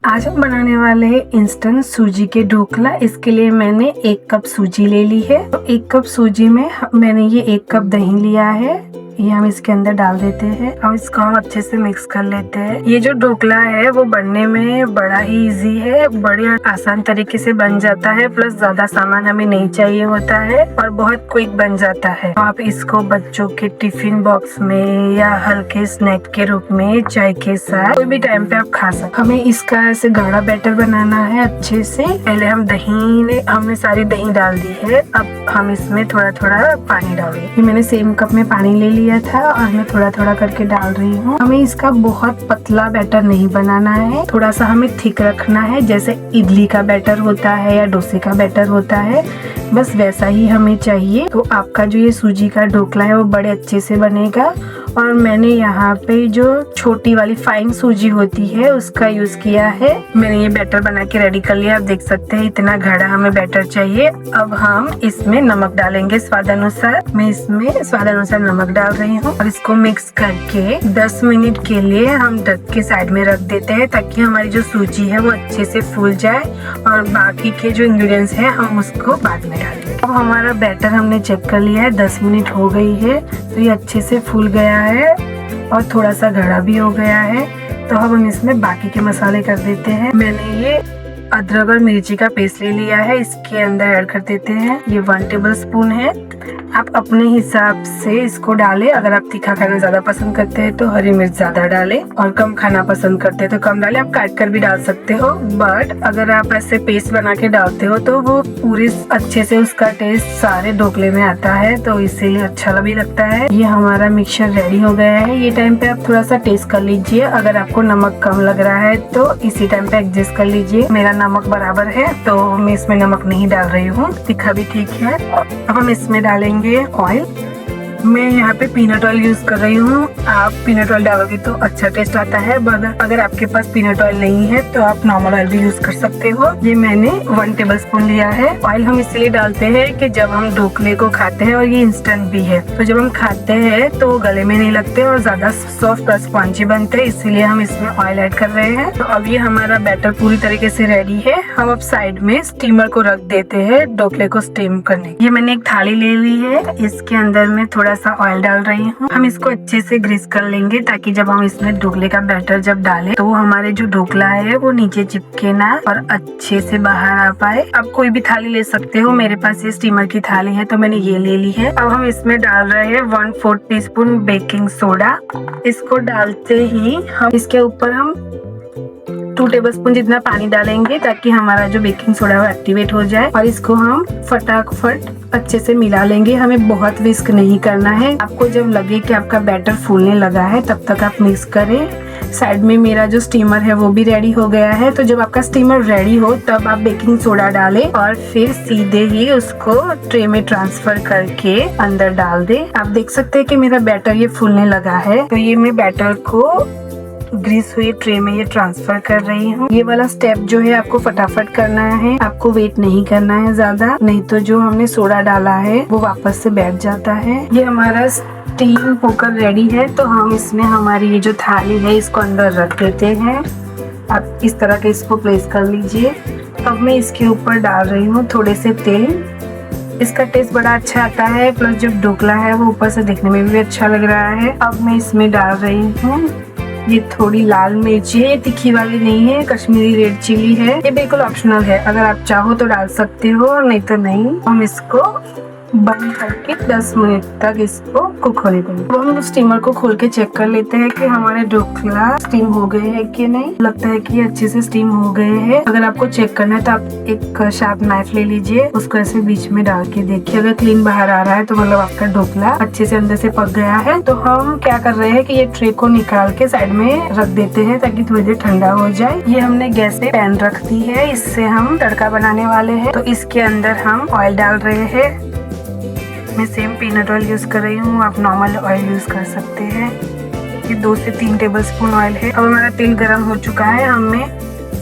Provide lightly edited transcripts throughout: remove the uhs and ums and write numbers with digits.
आज हम बनाने वाले हैं इंस्टेंट सूजी के ढोकला। इसके लिए मैंने 1 कप सूजी ले ली है। तो 1 कप सूजी में मैंने ये 1 कप दही लिया है, ये हम इसके अंदर डाल देते हैं और इसको हम अच्छे से मिक्स कर लेते हैं। ये जो ढोकला है वो बनने में बड़ा ही इजी है, बड़े आसान तरीके से बन जाता है, प्लस ज्यादा सामान हमें नहीं चाहिए होता है और बहुत क्विक बन जाता है। आप इसको बच्चों के टिफिन बॉक्स में या हल्के स्नैक के रूप में चाय के साथ कोई भी टाइम पे आप खा सकते। हमें इसका ऐसे गाढ़ा बैटर बनाना है अच्छे से। पहले हमने सारी दही डाल दी है, अब हम इसमें थोड़ा थोड़ा पानी डालेंगे। मैंने सेम कप में पानी ले लिया था और मैं थोड़ा थोड़ा करके डाल रही हूँ। हमें इसका बहुत पतला बैटर नहीं बनाना है, थोड़ा सा हमें थिक रखना है, जैसे इडली का बैटर होता है या डोसे का बैटर होता है, बस वैसा ही हमें चाहिए। तो आपका जो ये सूजी का ढोकला है वो बड़े अच्छे से बनेगा। और मैंने यहाँ पे जो छोटी वाली फाइन सूजी होती है उसका यूज किया है। मैंने ये बैटर बना के रेडी कर लिया। आप देख सकते हैं इतना गाढ़ा हमें बैटर चाहिए। अब हम इसमें नमक डालेंगे स्वाद अनुसार। मैं इसमें स्वाद अनुसार नमक डाल रही हूँ और इसको मिक्स करके 10 मिनट के लिए हम ढक के साइड में रख देते हैं, ताकि हमारी जो सूजी है वो अच्छे से फूल जाए और बाकी के जो इंग्रेडिएंट्स हैं हम उसको बाद में डालेंगे। अब हमारा बैटर हमने चेक कर लिया है, 10 मिनट हो गई है, तो ये अच्छे से फूल गया है और थोड़ा सा गाढ़ा भी हो गया है। तो अब हम इसमें बाकी के मसाले कर देते हैं। मैंने ये अदरक और मिर्ची का पेस्ट ले लिया है, इसके अंदर ऐड कर देते हैं। ये 1 टेबल स्पून है। आप अपने हिसाब से इसको डालें। अगर आप तीखा खाना ज्यादा पसंद करते हैं तो हरी मिर्च ज्यादा डालें, और कम खाना पसंद करते हैं तो कम डालें। आप काट कर भी डाल सकते हो, बट अगर आप ऐसे पेस्ट बना के डालते हो तो वो पूरी अच्छे से उसका टेस्ट सारे ढोकले में आता है, तो इसीलिए अच्छा भी लगता है। ये हमारा मिक्सचर रेडी हो गया है। ये टाइम पे आप थोड़ा सा टेस्ट कर लीजिए। अगर आपको नमक कम लग रहा है तो इसी टाइम पे एडजस्ट कर लीजिए। मेरा नमक बराबर है तो मैं इसमें नमक नहीं डाल रही हूँ, तीखा भी ठीक है। अब हम इसमें डालेंगे ऑयल। मैं यहाँ पे पीनट ऑयल यूज कर रही हूँ। आप पीनट ऑयल डालोगे तो अच्छा टेस्ट आता है, अगर आपके पास पीनट ऑयल नहीं है तो आप नॉर्मल ऑयल भी यूज कर सकते हो। ये मैंने 1 टेबल स्पून लिया है। ऑयल हम इसलिए डालते हैं कि जब हम ढोकले को खाते हैं, और ये इंस्टेंट भी है, तो जब हम खाते हैं तो गले में नहीं लगते और ज्यादा सॉफ्ट और स्पॉन्जी बनते हैं, इसीलिए हम इसमें ऑयल ऐड कर रहे हैं। तो अब ये हमारा बैटर पूरी तरीके से रेडी है। हम अब साइड में स्टीमर को रख देते हैं ढोकले को स्टीम करने। ये मैंने एक थाली ले ली है, इसके अंदर में थोड़ा सा ऑयल डाल रही हूँ। हम इसको अच्छे से ग्रीस कर लेंगे, ताकि जब हम इसमें ढोकले का बैटर जब डालें तो हमारे जो ढोकला है वो नीचे चिपके ना और अच्छे से बाहर आ पाए। आप कोई भी थाली ले सकते हो, मेरे पास ये स्टीमर की थाली है तो मैंने ये ले ली है। अब हम इसमें डाल रहे हैं 1/4 टीस्पून बेकिंग सोडा। इसको डालते ही हम इसके ऊपर 2 टेबलस्पून जितना पानी डालेंगे, ताकि हमारा जो बेकिंग सोडा वो एक्टिवेट हो जाए, और इसको हम फटाफट अच्छे से मिला लेंगे। हमें बहुत विस्क नहीं करना है। आपको जब लगे कि आपका बैटर फूलने लगा है तब तक आप मिक्स करें। साइड में मेरा जो स्टीमर है वो भी रेडी हो गया है। तो जब आपका स्टीमर रेडी हो तब आप बेकिंग सोडा डालें और फिर सीधे ही उसको ट्रे में ट्रांसफर करके अंदर डाल दें। आप देख सकते हैं कि मेरा बैटर ये फूलने लगा है, तो ये मैं बैटर को ग्रीस हुई ट्रे में ये ट्रांसफर कर रही हूँ। ये वाला स्टेप जो है आपको फटाफट करना है, आपको वेट नहीं करना है ज्यादा, नहीं तो जो हमने सोडा डाला है वो वापस से बैठ जाता है। ये हमारा स्टीम होकर रेडी है, तो हम इसमें हमारी ये जो थाली है इसको अंदर रख देते हैं। आप इस तरह के इसको प्लेस कर लीजिए। अब मैं इसके ऊपर डाल रही हूँ थोड़े से तेल। इसका टेस्ट बड़ा अच्छा आता है, प्लस जो ढोकला है वो ऊपर से दिखने में भी अच्छा लग रहा है। अब मैं इसमें डाल रही हूँ ये थोड़ी लाल मिर्ची है, ये तीखी वाली नहीं है, कश्मीरी रेड चिली है। ये बिल्कुल ऑप्शनल है, अगर आप चाहो तो डाल सकते हो, नहीं तो नहीं। हम इसको बंद करके 10 मिनट तक इसको कुक होने देंगे। तो हम स्टीमर को खोल के चेक कर लेते हैं कि हमारे ढोकला स्टीम हो गए हैं कि नहीं। लगता है कि अच्छे से स्टीम हो गए हैं। अगर आपको चेक करना है तो आप एक शार्प नाइफ ले लीजिए, उसको ऐसे बीच में डाल के देखिए। अगर क्लीन बाहर आ रहा है तो मतलब आपका ढोकला अच्छे से अंदर से पक गया है। तो हम क्या कर रहे हैं कि ये ट्रे को निकाल के साइड में रख देते हैं, ताकि थोड़ी देर ठंडा हो जाए। ये हमने गैस पे पैन रख दी है, इससे हम तड़का बनाने वाले हैं। तो इसके अंदर हम ऑयल डाल रहे हैं। मैं सेम पीनट ऑयल यूज कर रही हूँ, आप नॉर्मल ऑयल यूज कर सकते हैं। ये 2 से 3 टेबल स्पून ऑयल है। अब हमारा तेल गर्म हो चुका है। हमें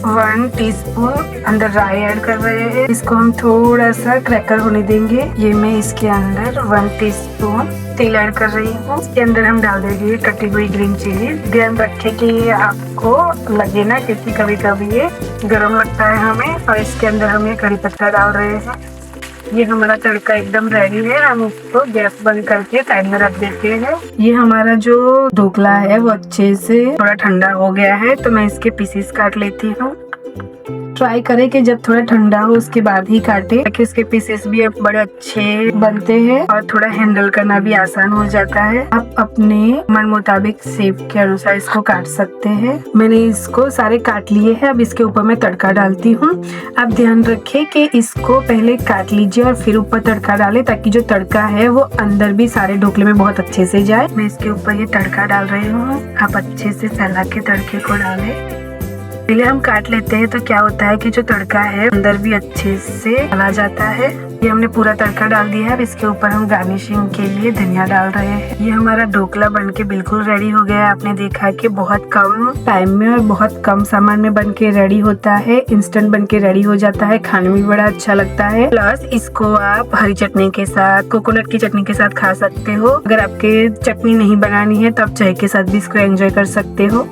1 टीस्पून अंदर राई ऐड कर रहे हैं। इसको हम थोड़ा सा क्रैकर होने देंगे। ये मैं इसके अंदर 1 टीस्पून तेल ऐड कर रही हूँ। इसके अंदर हम डाल देंगे कटी हुई ग्रीन चिली। ध्यान रखें कि ये आपको लगे ना, क्योंकि कभी कभी ये गरम लगता है हमें। और इसके अंदर हम ये करी पत्ता डाल रहे हैं। ये हमारा तड़का एकदम रेडी है। हम इसको गैस बंद करके साइड में रख देते हैं। ये हमारा जो ढोकला है वो अच्छे से थोड़ा ठंडा हो गया है, तो मैं इसके पीसेस काट लेती हूँ। ट्राई करें कि जब थोड़ा ठंडा हो उसके बाद ही काटे, ताकि उसके पीसेस भी बड़े अच्छे बनते हैं और थोड़ा हैंडल करना भी आसान हो जाता है। आप अपने मन मुताबिक शेप के अनुसार इसको काट सकते हैं। मैंने इसको सारे काट लिए हैं। अब इसके ऊपर मैं तड़का डालती हूँ। आप ध्यान रखें कि इसको पहले काट लीजिए और फिर ऊपर तड़का डालें, ताकि जो तड़का है वो अंदर भी सारे ढोकले में बहुत अच्छे से जाए। मैं इसके ऊपर ये तड़का डाल रही हूँ। आप अच्छे से फैला के तड़के को डालें। पहले हम काट लेते हैं, तो क्या होता है कि जो तड़का है अंदर भी अच्छे से चला जाता है। ये हमने पूरा तड़का डाल दिया है। अब इसके ऊपर हम गार्निशिंग के लिए धनिया डाल रहे हैं। ये हमारा ढोकला बनके बिल्कुल रेडी हो गया है। आपने देखा कि बहुत कम टाइम में और बहुत कम सामान में बनके रेडी होता है। इंस्टेंट बनके रेडी हो जाता है। खाने में भी बड़ा अच्छा लगता है। प्लस इसको आप हरी चटनी के साथ, कोकोनट की चटनी के साथ खा सकते हो। अगर आपके चटनी नहीं बनानी है तो आप चाय के साथ भी इसको एंजॉय कर सकते हो।